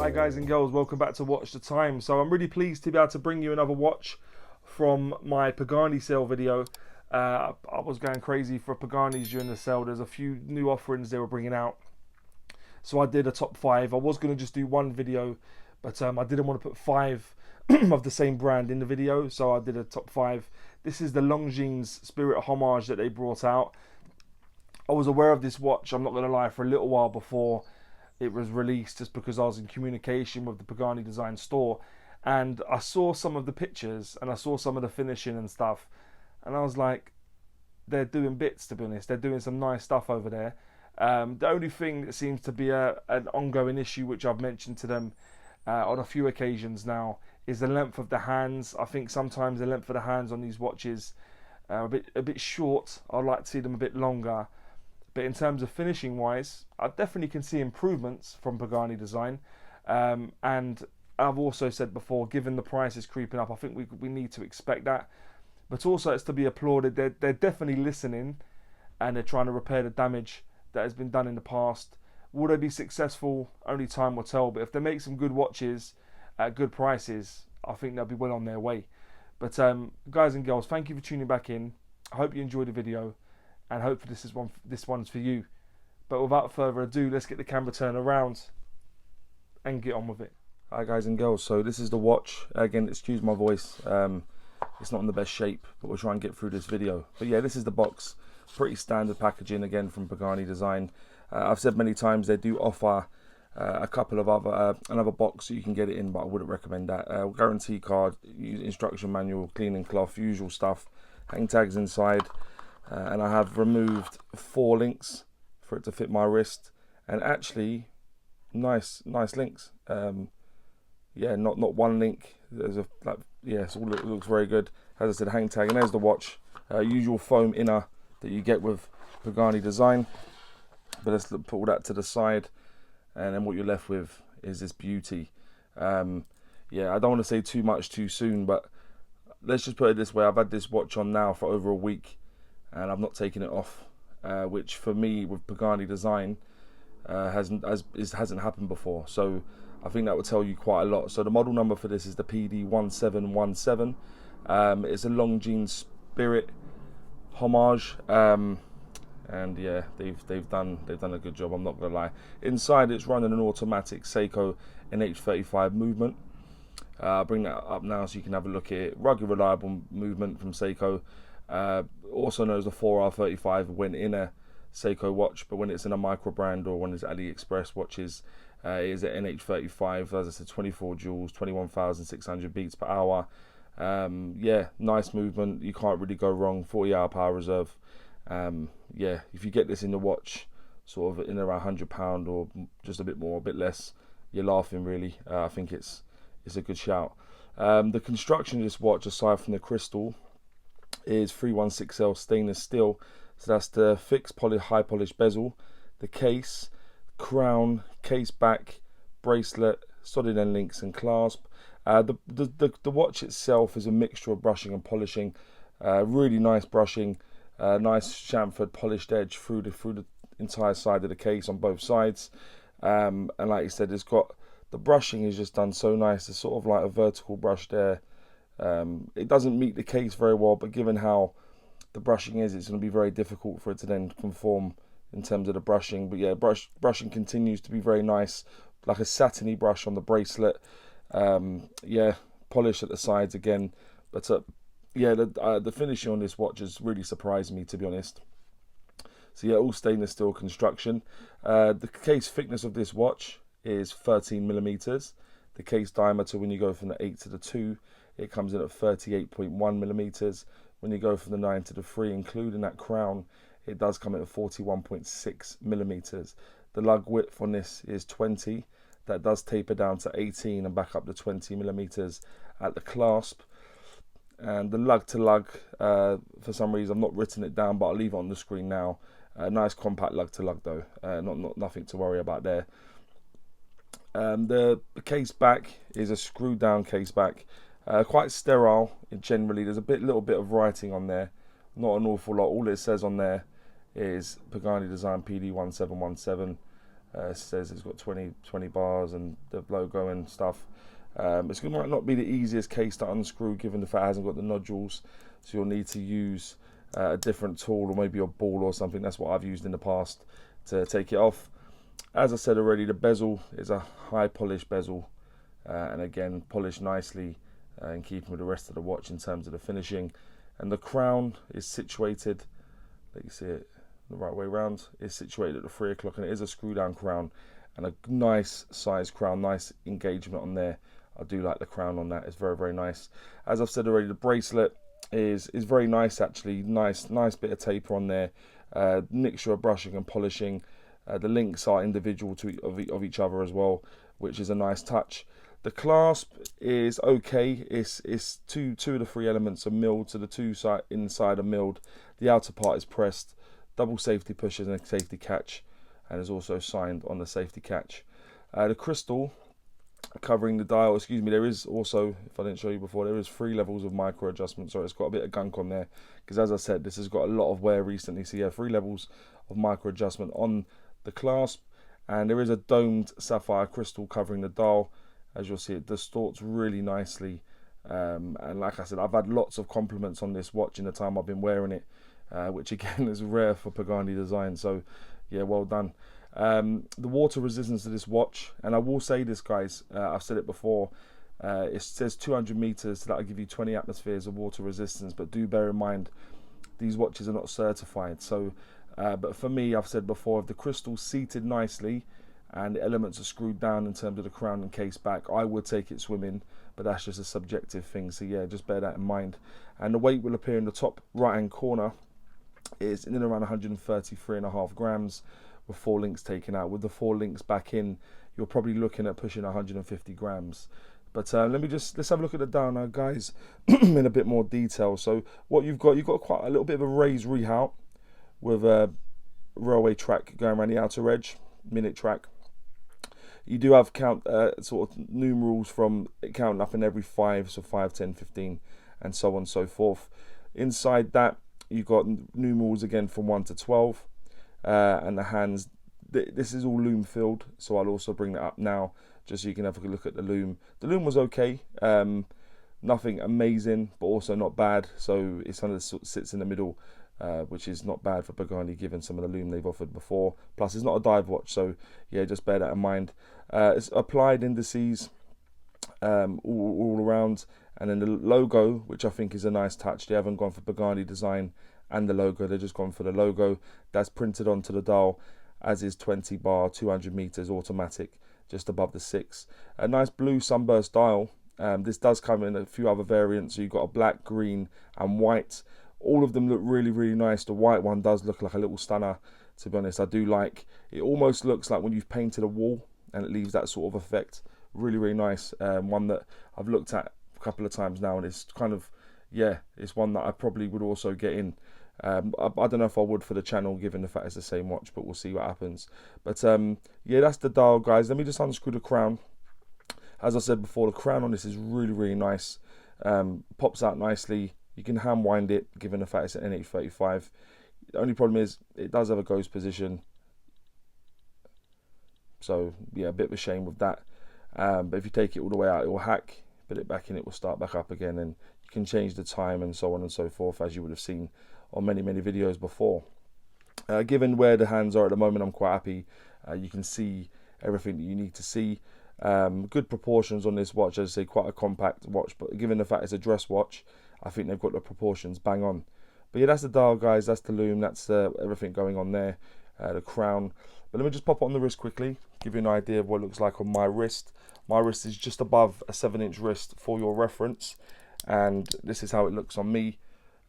Hi guys and girls, welcome back to Watch the Time. So I'm really pleased to be able to bring you another watch from my Pagani sale video. I was going crazy for Paganis during the sale. There's a few new offerings they were bringing out. So I did a top 5. I was going to just do one video, but I didn't want to put 5 of the same brand in the video. So I did a top 5. This is the Longines Spirit Homage that they brought out. I was aware of this watch, I'm not going to lie, for a little while before it was released, just because I was in communication with the Pagani Design store, and I saw some of the pictures and I saw some of the finishing and stuff, and I was like, they're doing bits, to be honest. They're doing some nice stuff over there. The only thing that seems to be an ongoing issue, which I've mentioned to them on a few occasions now, is the length of the hands. I think sometimes the length of the hands on these watches are a bit short. I'd like to see them a bit longer. But in terms of finishing wise, I definitely can see improvements from Pagani Design. And I've also said before, given the prices creeping up, I think we need to expect that. But also it's to be applauded. They're definitely listening, and they're trying to repair the damage that has been done in the past. Will they be successful? Only time will tell. But if they make some good watches at good prices, I think they'll be well on their way. But guys and girls, thank you for tuning back in. I hope you enjoyed the video, and hopefully this one's for you. But without further ado, let's get the camera turned around and get on with it. Hi guys and girls, so this is the watch. Again, excuse my voice, it's not in the best shape, but we'll try and get through this video. But yeah, this is the box. Pretty standard packaging again from Pagani Design. I've said many times they do offer a couple of other another box so you can get it in, but I wouldn't recommend that. Guarantee card, instruction manual, cleaning cloth, usual stuff. Hang tags inside. And I have removed 4 links for it to fit my wrist, and actually nice links. Yeah, not one link. There's it looks very good. As I said, hang tag, and there's the watch. Usual foam inner that you get with Pagani Design. But let's put all that to the side, and then what you're left with is this beauty. Yeah, I don't want to say too much too soon, but let's just put it this way: I've had this watch on now for over a week, and I've not taken it off, which for me with Pagani Design hasn't happened before. So I think that would tell you quite a lot. So the model number for this is the PD-1717. It's a Longines Spirit Homage, and yeah, they've done a good job. I'm not gonna lie. Inside, it's running an automatic Seiko NH35 movement. I'll bring that up now so you can have a look at it. Rugged, reliable movement from Seiko. Also known as the 4R35 when in a Seiko watch, but when it's in a micro brand or when it's AliExpress watches, it is an NH35. As I said, 24 joules, 21,600 beats per hour. Yeah, nice movement. You can't really go wrong. 40-hour power reserve. Yeah, if you get this in the watch, sort of in around £100 or just a bit more, a bit less, you're laughing really. I think it's a good shout. The construction of this watch, aside from the crystal, is 316L stainless steel. So that's the fixed high polished bezel, the case, crown, case back, bracelet, solid end links and clasp. The watch itself is a mixture of brushing and polishing. Really nice brushing, nice chamfered polished edge through the entire side of the case on both sides. And like you said, it's got, the brushing is just done so nice. It's sort of like a vertical brush there. It doesn't meet the case very well, but given how the brushing is, it's going to be very difficult for it to then conform in terms of the brushing. But yeah, brushing continues to be very nice, like a satiny brush on the bracelet. Yeah, polish at the sides again. But yeah, the finishing on this watch has really surprised me, to be honest. So yeah, all stainless steel construction. The case thickness of this watch is 13mm. The case diameter, when you go from the 8 to the 2, it comes in at 38.1mm. When you go from the 9 to the 3, including that crown, it does come in at 41.6mm. The lug width on this is 20. That does taper down to 18 and back up to 20mm at the clasp. And the lug to lug, for some reason I've not written it down, but I'll leave it on the screen now. Nice compact lug to lug though, nothing to worry about there. The case back is a screwed down case back. Quite sterile generally. There's a little bit of writing on there, not an awful lot. All it says on there is Pagani Design PD-1717. It says it's got 20 bars and the logo and stuff. It's going to not be the easiest case to unscrew, given the fact it hasn't got the nodules, so you'll need to use a different tool, or maybe a ball or something. That's what I've used in the past to take it off. As I said already, the bezel is a high polished bezel, and again polished nicely in keeping with the rest of the watch in terms of the finishing. And the crown is situated, let you see it the right way around, is situated at the 3 o'clock, and it is a screw down crown and a nice size crown, nice engagement on there. I do like the crown on that, it's very, very nice. As I've said already, the bracelet is very nice actually, nice bit of taper on there, mixture of brushing and polishing. The links are individual of each other as well, which is a nice touch. The clasp is okay. It's two of the 3 elements are milled, so the two inside are milled. The outer part is pressed. Double safety pushes and a safety catch, and is also signed on the safety catch. The crystal covering the dial, excuse me, there is also, if I didn't show you before, there is 3 levels of micro adjustment. So it's got a bit of gunk on there, because as I said, this has got a lot of wear recently. So yeah, 3 levels of micro adjustment on the clasp, and there is a domed sapphire crystal covering the dial. As you'll see, it distorts really nicely, and like I said, I've had lots of compliments on this watch in the time I've been wearing it, which again is rare for Pagani Design. So yeah, well done. The water resistance of this watch, and I will say this, guys, I've said it before, it says 200 meters, so that'll give you 20 atmospheres of water resistance, but do bear in mind these watches are not certified. So but for me, I've said before, if the crystal's seated nicely and the elements are screwed down in terms of the crown and case back, I would take it swimming, but that's just a subjective thing. So yeah, just bear that in mind. And the weight will appear in the top right hand corner. It's in and around 133.5 grams with 4 links taken out. With the 4 links back in, you're probably looking at pushing 150 grams. But let's have a look at the dial now, guys, in a bit more detail. So what you've got quite a little bit of a raised rehaut with a railway track going around the outer edge, minute track. You do have sort of numerals from counting up in every 5, so 5, 10, 15, and so on and so forth. Inside that, you've got numerals again from 1 to 12, and the hands. This is all loom filled, so I'll also bring that up now, just so you can have a look at the loom. The loom was okay, nothing amazing, but also not bad. So it's kind of sits in the middle, which is not bad for Pagani given some of the loom they've offered before. Plus, it's not a dive watch, so yeah, just bear that in mind. It's applied indices all around, and then the logo, which I think is a nice touch. They haven't gone for Pagani Design and the logo, they've just gone for the logo. That's printed onto the dial, as is 20 bar, 200 meters automatic, just above the 6. A nice blue sunburst dial. This does come in a few other variants, so you've got a black, green and white. All of them look really, really nice. The white one does look like a little stunner, to be honest. I do like it. Almost looks like when you've painted a wall and it leaves that sort of effect. Really, really nice. One that I've looked at a couple of times now, and it's kind of, yeah, it's one that I probably would also get in. I don't know if I would for the channel, given the fact it's the same watch, but we'll see what happens. But yeah, that's the dial, guys. Let me just unscrew the crown. As I said before, the crown on this is really, really nice. Pops out nicely. You can hand wind it, given the fact it's an NH35. The only problem is it does have a ghost position. So yeah, a bit of a shame with that. But if you take it all the way out, it will hack. Put it back in, it will start back up again, and you can change the time and so on and so forth, as you would have seen on many videos before. Given where the hands are at the moment, I'm quite happy. You can see everything that you need to see. Good proportions on this watch, as I say, quite a compact watch, but given the fact it's a dress watch, I think they've got the proportions bang on. But yeah, that's the dial, guys. That's the loom. That's everything going on there. The crown. But let me just pop it on the wrist quickly, give you an idea of what it looks like on my wrist. My wrist is just above a 7-inch wrist for your reference, and this is how it looks on me.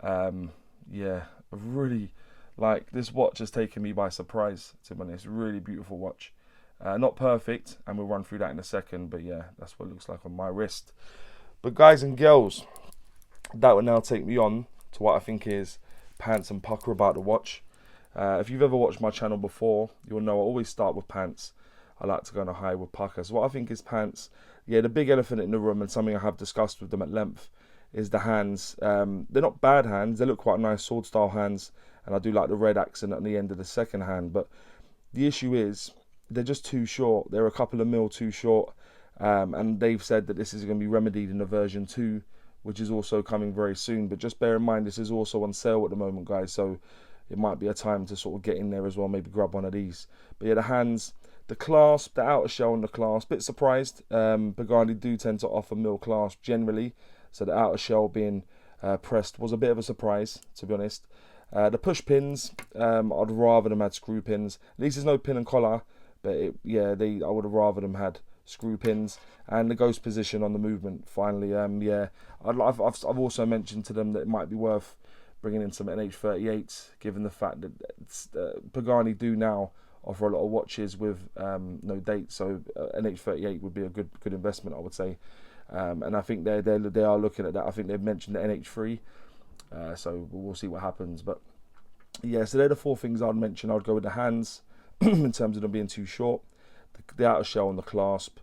Yeah, I really like this watch. Has taken me by surprise, to be honest. Really beautiful watch. Not perfect, and we'll run through that in a second, but yeah, that's what it looks like on my wrist. But guys and girls, that will now take me on to what I think is pants and pucker about the watch. If you've ever watched my channel before, you'll know I always start with pants. I like to go on a high with pucker. So what I think is pants, yeah, the big elephant in the room, and something I have discussed with them at length, is the hands. They're not bad hands. They look quite nice sword style hands, and I do like the red accent at the end of the second hand. But the issue is they're just too short. They're a couple of mil too short, and they've said that this is going to be remedied in a version 2, which is also coming very soon. But just bear in mind, this is also on sale at the moment, guys, so it might be a time to sort of get in there as well, maybe grab one of these. But yeah, the hands, the clasp, the outer shell and the clasp, bit surprised. Pagani do tend to offer mil clasp generally, so the outer shell being pressed was a bit of a surprise, to be honest. The push pins, I'd rather them had screw pins. At least there's no pin and collar, but I would have rather them had screw pins. And the ghost position on the movement, finally, I've also mentioned to them that it might be worth bringing in some NH38s, given the fact that Pagani do now offer a lot of watches with no date, so NH38 would be a good investment, I would say. And I think they are looking at that. I think they've mentioned the NH3, so we'll see what happens. But yeah, so they're the 4 things I'd mention. I'd go with the hands in terms of them being too short, the outer shell and the clasp,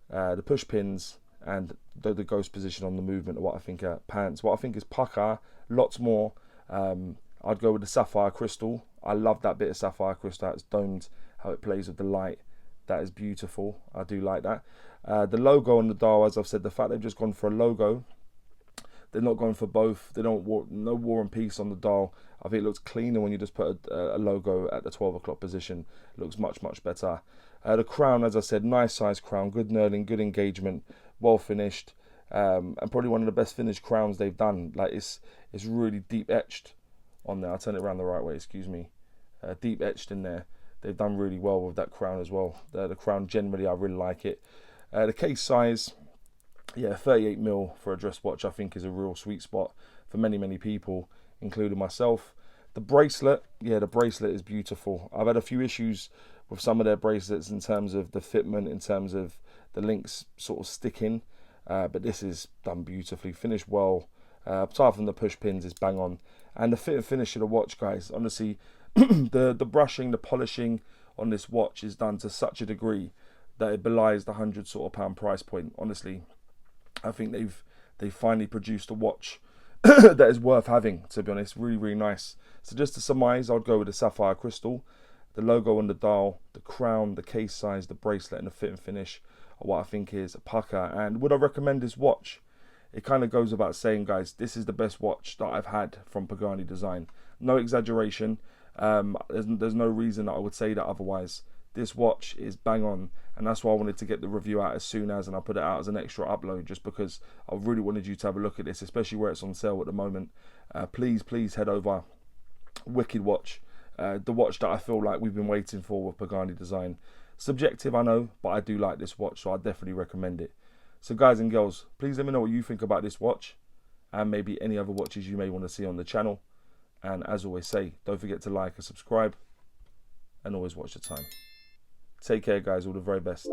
the push pins, and the ghost position on the movement. What I think are pants. What I think is pukka, lots more. I'd go with the sapphire crystal. I love that bit of sapphire crystal. It's domed, how it plays with the light. That is beautiful. I do like that. The logo on the dial, as I've said, the fact they've just gone for a logo, they're not going for both. They don't no War and Peace on the dial. I think it looks cleaner when you just put a logo at the 12 o'clock position. It looks much better. The crown, as I said, nice size crown, good knurling, good engagement, well finished, and probably one of the best finished crowns they've done. Like it's really deep etched on there. I'll turn it around the right way. Excuse me. Deep etched in there. They've done really well with that crown as well. The crown generally, I really like it. The case size, yeah, 38 mil for a dress watch, I think is a real sweet spot for many people, including myself. The bracelet, yeah, the bracelet is beautiful. I've had a few issues with some of their bracelets in terms of the fitment, in terms of the links sort of sticking, but this is done beautifully, finished well. Apart from the push pins, is bang on. And the fit and finish of the watch, guys, honestly, the brushing, the polishing on this watch is done to such a degree that it belies the £100 sort of pound price point. Honestly, I think they've finally produced a watch that is worth having, to be honest. Really nice. So just to surmise, I'd go with the sapphire crystal, the logo on the dial, the crown, the case size, the bracelet, and the fit and finish are what I think is a pukka. And would I recommend this watch? It kind of goes about saying, guys, this is the best watch that I've had from Pagani Design. No exaggeration. There's no reason that I would say that otherwise. This watch is bang on, and that's why I wanted to get the review out as soon as, and I put it out as an extra upload just because I really wanted you to have a look at this, especially where it's on sale at the moment. Please head over. Wicked watch. The watch that I feel like we've been waiting for with Pagani Design. Subjective, I know, but I do like this watch, so I definitely recommend it. So guys and girls, please let me know what you think about this watch, and maybe any other watches you may want to see on the channel. And as always say, don't forget to like and subscribe, and always watch the time. Take care, guys. All the very best.